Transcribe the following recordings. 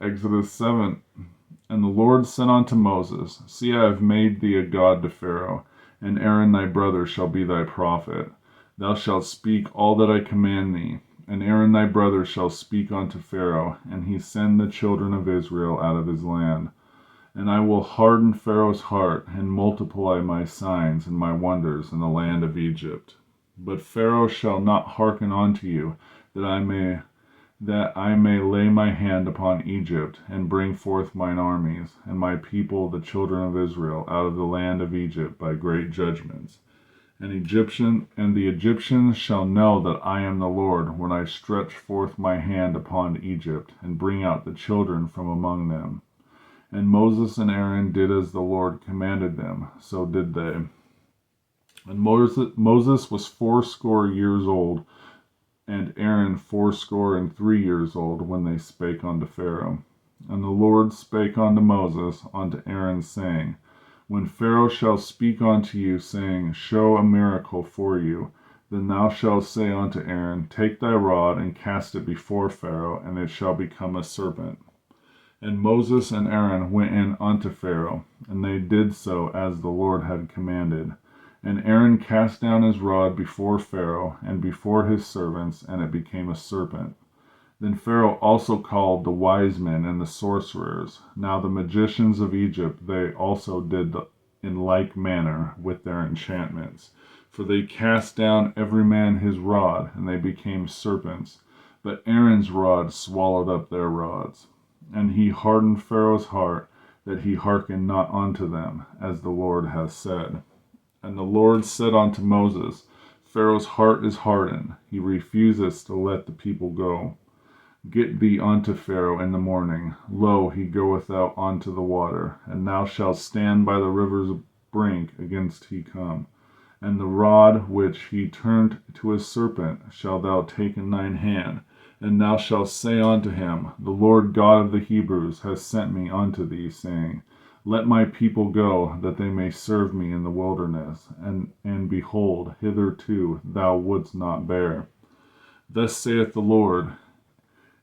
Exodus 7. And the Lord said unto Moses, See, I have made thee a god to Pharaoh, and Aaron thy brother shall be thy prophet. Thou shalt speak all that I command thee, and Aaron thy brother shall speak unto Pharaoh, and he send the children of Israel out of his land. And I will harden Pharaoh's heart, and multiply my signs and my wonders in the land of Egypt. But Pharaoh shall not hearken unto you, that I may lay my hand upon Egypt, and bring forth mine armies, and my people the children of Israel, out of the land of Egypt by great judgments. And the Egyptians shall know that I am the Lord, when I stretch forth my hand upon Egypt, and bring out the children from among them. And Moses and Aaron did as the Lord commanded them, so did they. And Moses was 80 years old, and Aaron 83 years old, when they spake unto Pharaoh. And the Lord spake unto Moses, unto Aaron, saying, When Pharaoh shall speak unto you, saying, Show a miracle for you, then thou shalt say unto Aaron, Take thy rod, and cast it before Pharaoh, and it shall become a serpent. And Moses and Aaron went in unto Pharaoh, and they did so as the Lord had commanded. And Aaron cast down his rod before Pharaoh and before his servants, and it became a serpent. Then Pharaoh also called the wise men and the sorcerers. Now the magicians of Egypt they also did in like manner with their enchantments. For they cast down every man his rod, and they became serpents. But Aaron's rod swallowed up their rods. And he hardened Pharaoh's heart, that he hearkened not unto them, as the Lord hath said. And the Lord said unto Moses, Pharaoh's heart is hardened, he refuseth to let the people go. Get thee unto Pharaoh in the morning. Lo, he goeth out unto the water, and thou shalt stand by the river's brink against he come. And the rod which he turned to a serpent shalt thou take in thine hand, and thou shalt say unto him, The Lord God of the Hebrews has sent me unto thee, saying, Let my people go, that they may serve me in the wilderness. And behold, hitherto thou wouldst not bear. Thus saith the Lord,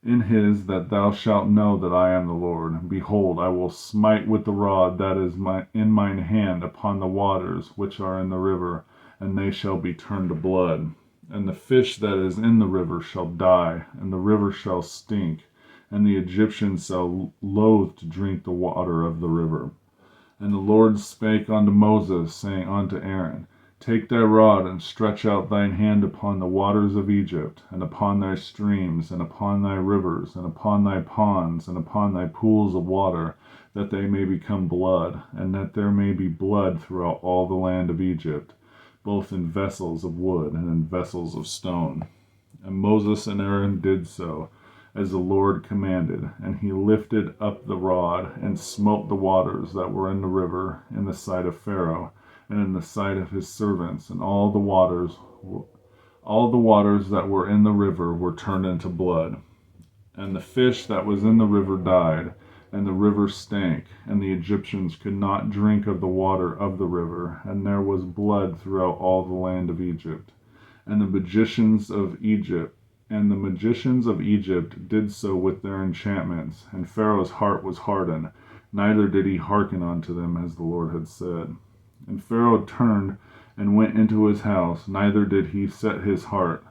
in his that thou shalt know that I am the Lord. Behold, I will smite with the rod that is in mine hand upon the waters which are in the river, and they shall be turned to blood. And the fish that is in the river shall die, and the river shall stink, and the Egyptians shall loathe to drink the water of the river. And the Lord spake unto Moses, saying unto Aaron, Take thy rod, and stretch out thine hand upon the waters of Egypt, and upon thy streams, and upon thy rivers, and upon thy ponds, and upon thy pools of water, that they may become blood, and that there may be blood throughout all the land of Egypt, both in vessels of wood and in vessels of stone. And Moses and Aaron did so, as the Lord commanded, and he lifted up the rod, and smote the waters that were in the river in the sight of Pharaoh, and in the sight of his servants, and all the waters that were in the river were turned into blood. And the fish that was in the river died, and the river stank, and the Egyptians could not drink of the water of the river, and there was blood throughout all the land of Egypt. And the magicians of Egypt did so with their enchantments, and Pharaoh's heart was hardened, neither did he hearken unto them as the Lord had said. And Pharaoh turned and went into his house, neither did he set his heart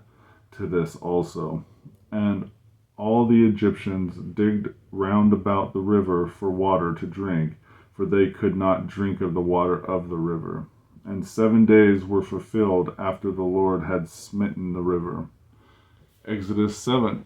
to this also. And all the Egyptians digged round about the river for water to drink, for they could not drink of the water of the river. And 7 days were fulfilled after the Lord had smitten the river. Exodus 7.